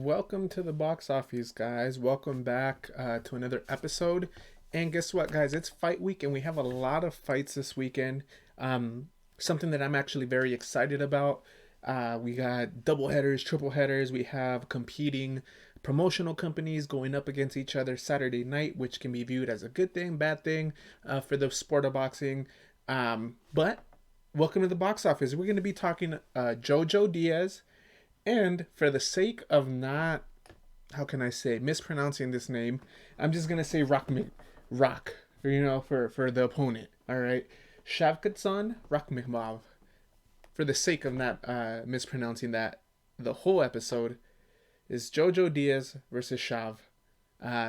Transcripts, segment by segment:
Welcome to the box office, guys. Welcome back to another episode. And guess what, guys? It's fight week, and we have a lot of fights this weekend. Something that I'm actually very excited about. We got double headers, triple headers. We have competing promotional companies going up against each other Saturday night, which can be viewed as a good thing, bad thing for the sport of boxing. But welcome to the box office. We're going to be talking JoJo Diaz. And for the sake of not, how can I say, mispronouncing this name, I'm just gonna say Rock, for the opponent. All right, Shavkatdzhon Rakhimov. For the sake of not mispronouncing that, the whole episode is JoJo Diaz versus Shav.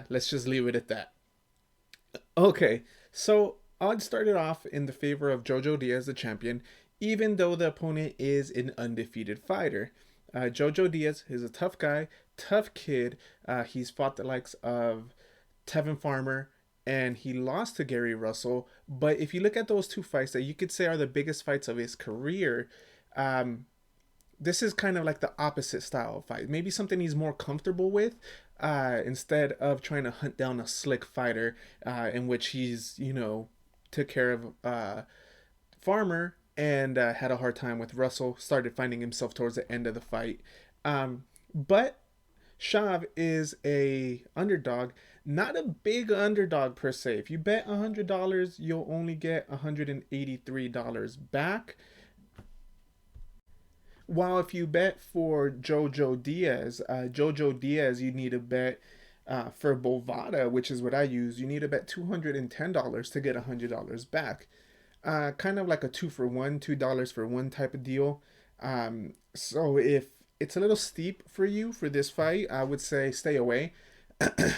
Let's just leave it at that. Okay, so odds started off in the favor of JoJo Diaz, the champion, even though the opponent is an undefeated fighter. JoJo Diaz is a tough guy, tough kid. He's fought the likes of Tevin Farmer, and he lost to Gary Russell. But if you look at those two fights that you could say are the biggest fights of his career, this is kind of like the opposite style of fight. Maybe something he's more comfortable with, instead of trying to hunt down a slick fighter, in which he's, took care of Farmer and had a hard time with Russell, started finding himself towards the end of the fight. But Shav is a underdog, not a big underdog per se. If you bet $100, you'll only get $183 back. While if you bet for JoJo Diaz, you need to bet for Bovada, which is what I use. You need to bet $210 to get $100 back. Kind of like a 2 for 1, $2 for one type of deal. So if it's a little steep for you for this fight, I would say stay away.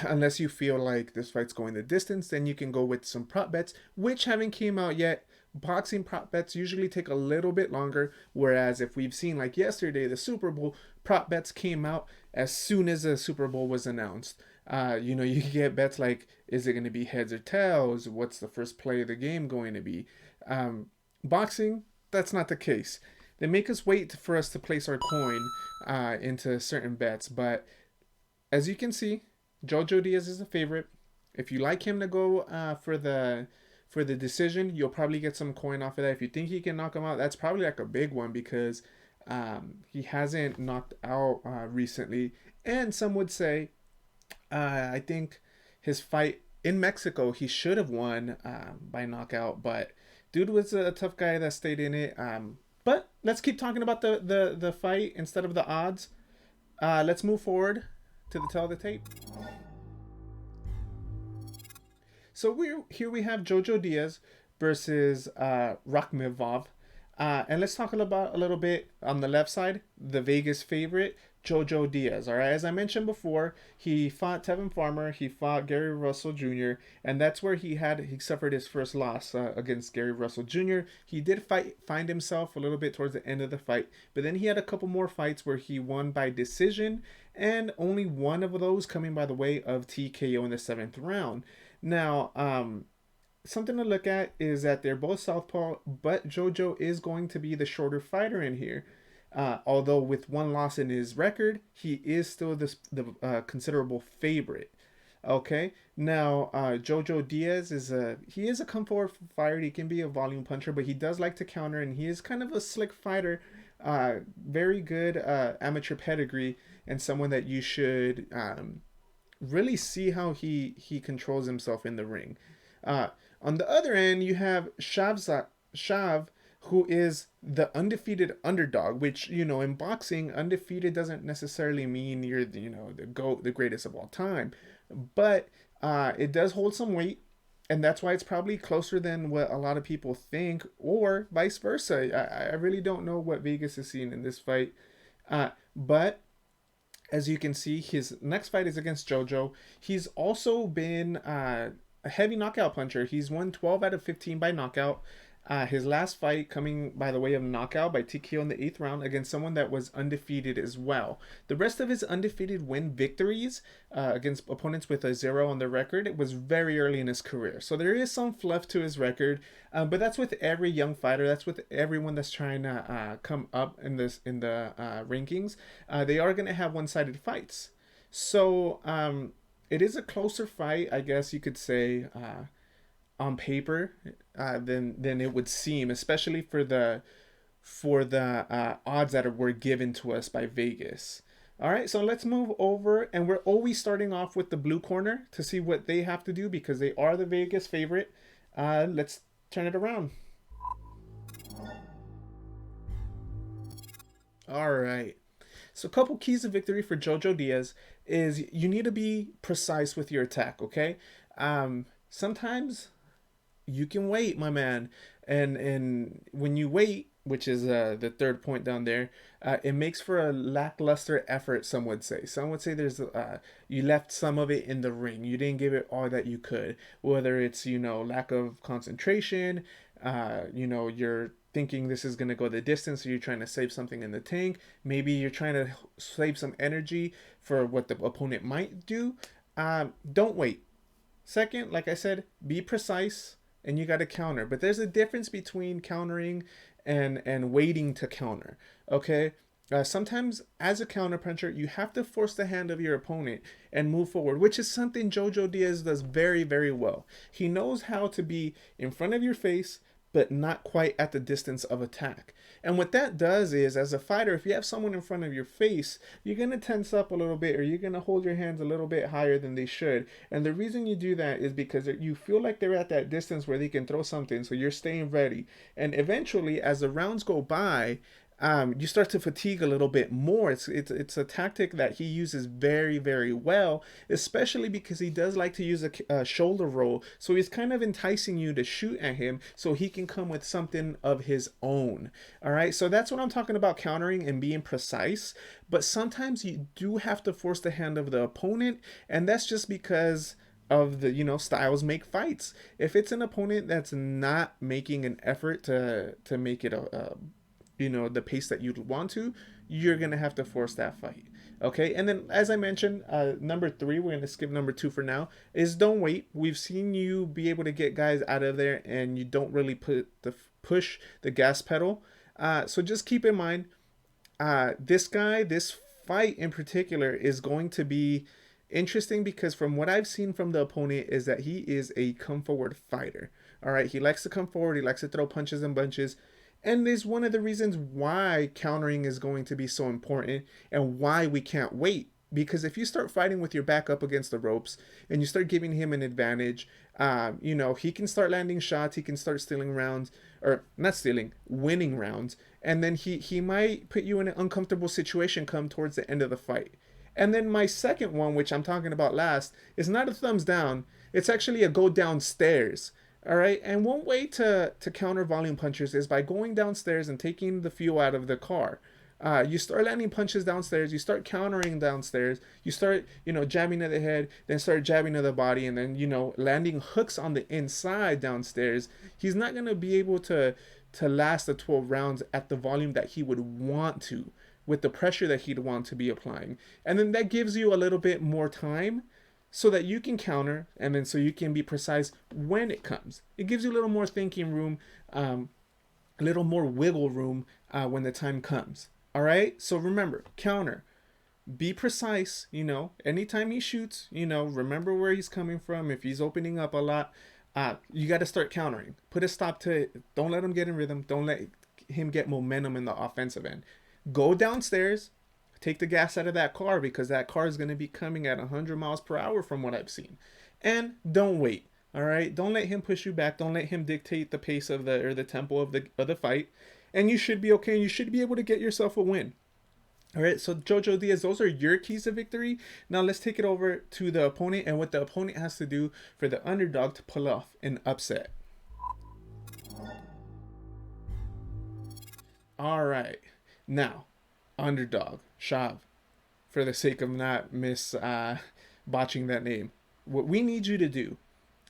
Unless you feel like this fight's going the distance, then you can go with some prop bets, which haven't came out yet. Boxing prop bets usually take a little bit longer, whereas if we've seen like yesterday, the Super Bowl, prop bets came out as soon as the Super Bowl was announced. You can get bets like, is it going to be heads or tails? What's the first play of the game going to be? Boxing, that's not the case. They make us wait for us to place our coin into certain bets. But as you can see, JoJo Diaz is a favorite. If you like him to go for the decision, you'll probably get some coin off of that. If you think he can knock him out, that's probably like a big one because he hasn't knocked out recently. And some would say, I think his fight in Mexico, he should have won by knockout, but dude was a tough guy that stayed in it. But let's keep talking about the fight instead of the odds. Let's move forward to the tell of the tape. So we have JoJo Diaz versus Rakhimov. And let's talk about a little bit on the left side, the Vegas favorite, JoJo Diaz. All right, as I mentioned before, he fought Tevin Farmer, he fought Gary Russell Jr., and that's where he suffered his first loss against Gary Russell Jr. He did find himself a little bit towards the end of the fight, but then he had a couple more fights where he won by decision, and only one of those coming by the way of TKO in the 7th round. Now, something to look at is that they're both southpaw, but JoJo is going to be the shorter fighter in here. Although with one loss in his record, he is still the considerable favorite. Okay, now JoJo Diaz is a come forward fighter. He can be a volume puncher, but he does like to counter, and he is kind of a slick fighter. Very good amateur pedigree, and someone that you should really see how he controls himself in the ring. On the other end, you have Shav, who is the undefeated underdog, which, in boxing, undefeated doesn't necessarily mean you're, the GOAT, the greatest of all time. But it does hold some weight, and that's why it's probably closer than what a lot of people think, or vice versa. I really don't know what Vegas is seeing in this fight. But as you can see, his next fight is against JoJo. He's also been a heavy knockout puncher. He's won 12 out of 15 by knockout. His last fight coming by the way of knockout by TKO in the eighth round against someone that was undefeated as well. The rest of his undefeated win victories against opponents with a 0 on the record, it was very early in his career. So there is some fluff to his record, but that's with every young fighter. That's with everyone that's trying to come up in the rankings. They are going to have one-sided fights. So it is a closer fight, I guess you could say, on paper, than it would seem, especially for the odds that were given to us by Vegas. All right, so let's move over, and we're always starting off with the blue corner to see what they have to do because they are the Vegas favorite. Let's turn it around. All right. So, a couple keys of victory for JoJo Diaz is you need to be precise with your attack. Okay. Sometimes you can wait, my man, and when you wait, which is the third point down there, it makes for a lackluster effort. Some would say there's you left some of it in the ring. You didn't give it all that you could, whether it's lack of concentration, you're thinking this is going to go the distance, so you're trying to save something in the tank. Maybe you're trying to save some energy for what the opponent might do. Don't wait. Second, like I said, be precise and you got to counter. But there's a difference between countering and waiting to counter. Okay. Sometimes, as a counter puncher, you have to force the hand of your opponent and move forward, which is something JoJo Diaz does very, very well. He knows how to be in front of your face, but not quite at the distance of attack. And what that does is, as a fighter, if you have someone in front of your face, you're going to tense up a little bit or you're going to hold your hands a little bit higher than they should. And the reason you do that is because you feel like they're at that distance where they can throw something, so you're staying ready. And eventually, as the rounds go by, you start to fatigue a little bit more. It's a tactic that he uses very, very well, especially because he does like to use a shoulder roll. So he's kind of enticing you to shoot at him so he can come with something of his own. All right, so that's what I'm talking about, countering and being precise. But sometimes you do have to force the hand of the opponent, and that's just because of the styles make fights. If it's an opponent that's not making an effort to make it a the pace that you'd want to, you're gonna have to force that fight. Okay, and then as I mentioned, number three, we're gonna skip number two for now, is don't wait. We've seen you be able to get guys out of there and you don't really push the gas pedal. So just keep in mind, this fight in particular is going to be interesting because from what I've seen from the opponent is that he is a come forward fighter. All right, he likes to come forward, he likes to throw punches and bunches. And is one of the reasons why countering is going to be so important and why we can't wait. Because if you start fighting with your back up against the ropes and you start giving him an advantage, he can start landing shots, he can start stealing rounds, or not stealing, winning rounds. And then he might put you in an uncomfortable situation come towards the end of the fight. And then my second one, which I'm talking about last, is not a thumbs down. It's actually a go downstairs. All right, and one way to counter volume punchers is by going downstairs and taking the fuel out of the car. You start landing punches downstairs, you start countering downstairs, you start, jabbing at the head, then start jabbing at the body, and then, landing hooks on the inside downstairs. He's not going to be able to last the 12 rounds at the volume that he would want to, with the pressure that he'd want to be applying. And then that gives you a little bit more time so that you can counter and then so you can be precise when it comes. It gives you a little more thinking room, a little more wiggle room when the time comes. All right, so remember, counter, be precise. Anytime he shoots, remember where he's coming from. If he's opening up a lot, you got to start countering. Put a stop to it. Don't let him get in rhythm. Don't let him get momentum in the offensive end. Go downstairs, take the gas out of that car because that car is going to be coming at 100 miles per hour from what I've seen. And don't wait. All right, don't let him push you back. Don't let him dictate the pace of the tempo of the fight. And you should be okay. You should be able to get yourself a win. All right, so JoJo Diaz, those are your keys to victory. Now let's take it over to the opponent and what the opponent has to do for the underdog to pull off an upset. All right, now underdog Shav, for the sake of not botching that name, what we need you to do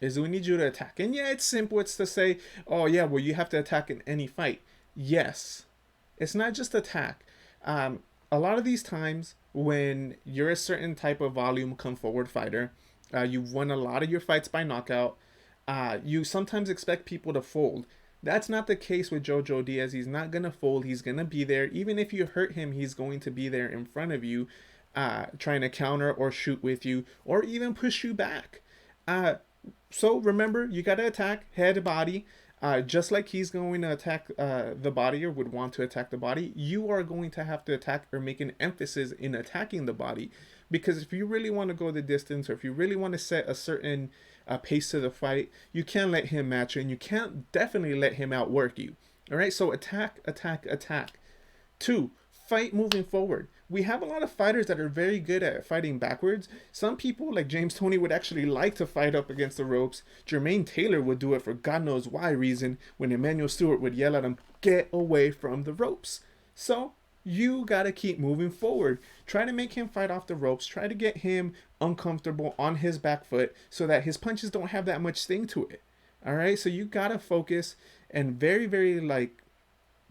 is we need you to attack. And yeah, it's simple. It's to say, oh yeah, well, you have to attack in any fight. Yes, it's not just attack. A lot of these times when you're a certain type of volume come forward fighter, you've won a lot of your fights by knockout. You sometimes expect people to fold. That's not the case with JoJo Diaz. He's not gonna fold. He's gonna be there. Even if you hurt him, he's going to be there in front of you, trying to counter or shoot with you, or even push you back. Uh, so remember, you gotta attack head, body. Just like he's going to attack the body or would want to attack the body, you are going to have to attack or make an emphasis in attacking the body. Because if you really want to go the distance or if you really want to set a certain pace to the fight, you can't let him match you and you can't definitely let him outwork you. All right, so attack, attack, attack. Two, fight moving forward. We have a lot of fighters that are very good at fighting backwards. Some people, like James Toney, would actually like to fight up against the ropes. Jermaine Taylor would do it for God knows why reason when Emmanuel Stewart would yell at him, get away from the ropes. So you got to keep moving forward. Try to make him fight off the ropes. Try to get him uncomfortable on his back foot so that his punches don't have that much sting to it. All right, so you got to focus and very, very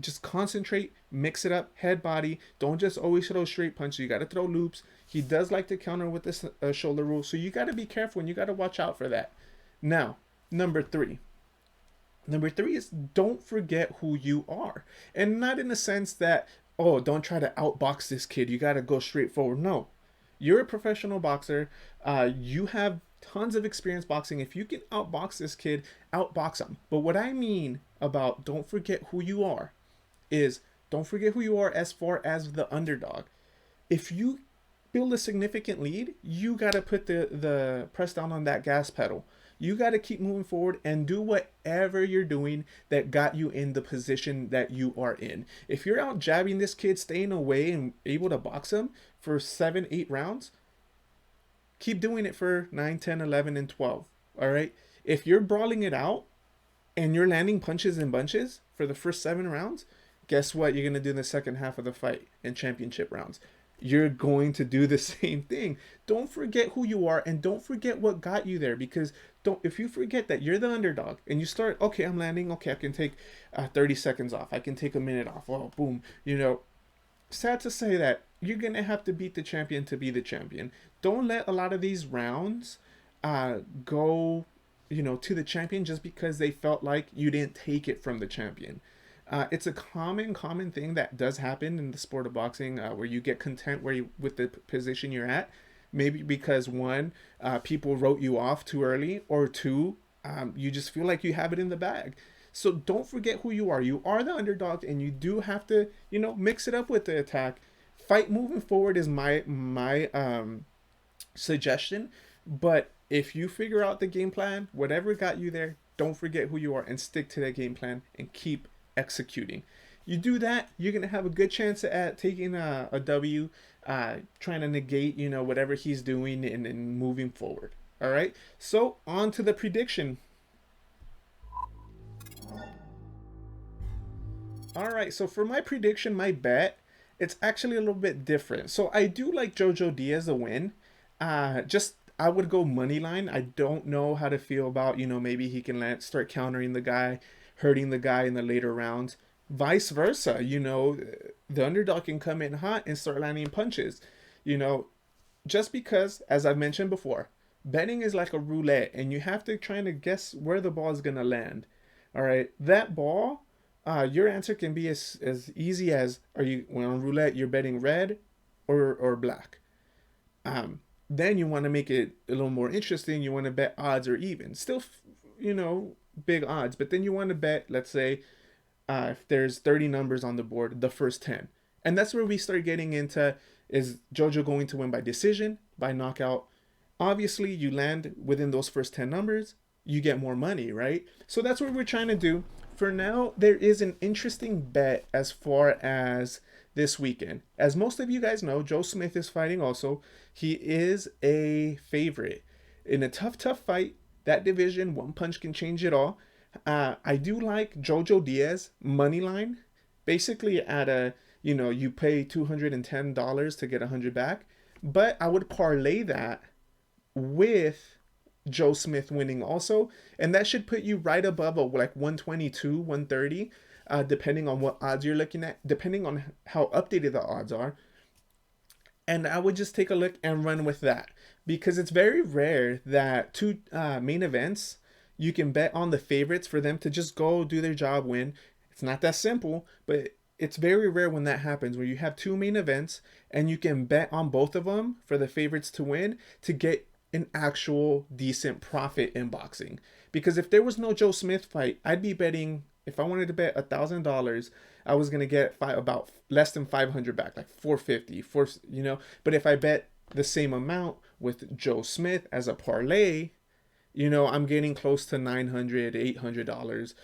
just concentrate, mix it up, head, body. Don't just always throw straight punches. You got to throw loops. He does like to counter with this shoulder roll, so you got to be careful and you got to watch out for that. Now, number three. Number three is don't forget who you are. And not in the sense that, oh, don't try to outbox this kid. You got to go straight forward. No. You're a professional boxer. You have tons of experience boxing. If you can outbox this kid, outbox him. But what I mean about don't forget who you are is don't forget who you are as far as the underdog. If you build a significant lead, you got to put the press down on that gas pedal. You got to keep moving forward and do whatever you're doing that got you in the position that you are in. If you're out jabbing this kid, staying away and able to box him for 7, 8 rounds, keep doing it for 9, 10, 11, and 12. All right? If you're brawling it out and you're landing punches in bunches for the first 7 rounds, guess what you're going to do in the second half of the fight in championship rounds? You're going to do the same thing. Don't forget who you are and don't forget what got you there, because if you forget that you're the underdog and you start, okay, I'm landing, okay, I can take 30 seconds off, I can take a minute off, oh, boom, sad to say that you're going to have to beat the champion to be the champion. Don't let a lot of these rounds go, to the champion just because they felt like you didn't take it from the champion. It's a common thing that does happen in the sport of boxing, where you get content with the position you're at. Maybe because one, people wrote you off too early, or two, you just feel like you have it in the bag. So don't forget who you are. You are the underdog, and you do have to, mix it up with the attack. Fight moving forward is my suggestion. But if you figure out the game plan, whatever got you there, don't forget who you are and stick to that game plan and keep executing. You do that, you're gonna have a good chance at taking a W, trying to negate whatever he's doing and moving forward. All right, so on to the prediction. All right, so for my prediction, my bet, it's actually a little bit different. So I do like JoJo Diaz to win. Just I would go money line. I don't know how to feel about maybe he can start countering the guy, hurting the guy in the later rounds. Vice versa, the underdog can come in hot and start landing punches. Just because, as I've mentioned before, betting is like a roulette, and you have to try to guess where the ball is gonna land. All right, that ball, your answer can be as easy as when on roulette you're betting red or black. Then you want to make it a little more interesting. You want to bet odds or even. Still, big odds. But then you want to bet, let's say, if there's 30 numbers on the board, the first 10. And that's where we start getting into, is JoJo going to win by decision, by knockout? Obviously, you land within those first 10 numbers, you get more money, right? So that's what we're trying to do. For now, there is an interesting bet as far as this weekend. As most of you guys know, Joe Smith is fighting also. He is a favorite. In a tough fight, that division, one punch can change it all. I do like JoJo Diaz money line. Basically at you pay $210 to get 100 back. But I would parlay that with Joe Smith winning also, and that should put you right above a like 122, 130, depending on what odds you're looking at, depending on how updated the odds are. And I would just take a look and run with that because it's very rare that two main events you can bet on the favorites for them to just go do their job, win. It's not that simple, but it's very rare when that happens where you have two main events and you can bet on both of them for the favorites to win to get an actual decent profit in boxing. Because if there was no Joe Smith fight, I'd be betting, if I wanted to bet $1,000, I was gonna get about less than 500 back, like 450, you know. But if I bet the same amount with Joe Smith as a parlay, you know, I'm getting close to 900, $800.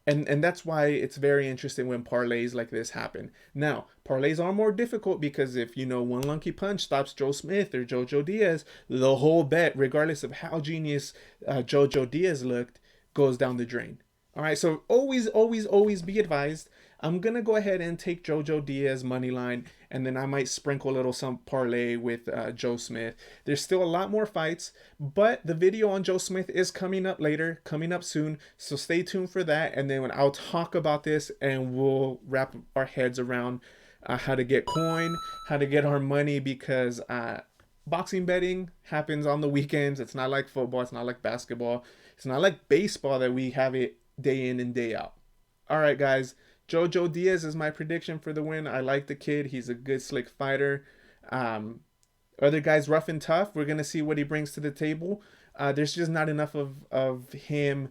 And that's why it's very interesting when parlays like this happen. Now, parlays are more difficult because if, you know, one lucky punch stops Joe Smith or JoJo Diaz, the whole bet, regardless of how genius JoJo Diaz looked, goes down the drain. All right, so always, always, always be advised. I'm going to go ahead and take JoJo Diaz money line, and then I might sprinkle a little some parlay with Joe Smith. There's still a lot more fights, but the video on Joe Smith is coming up later, coming up soon, so stay tuned for that, and then when I'll talk about this, and we'll wrap our heads around how to get coin, how to get our money, because boxing betting happens on the weekends. It's not like football, it's not like basketball, it's not like baseball that we have it day in and day out. All right, guys. JoJo Diaz is my prediction for the win. I like the kid. He's a good, slick fighter. Other guys, rough and tough. We're going to see what he brings to the table. There's just not enough of him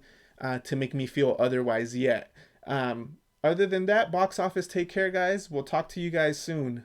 to make me feel otherwise yet. Other than that, box office, take care, guys. We'll talk to you guys soon.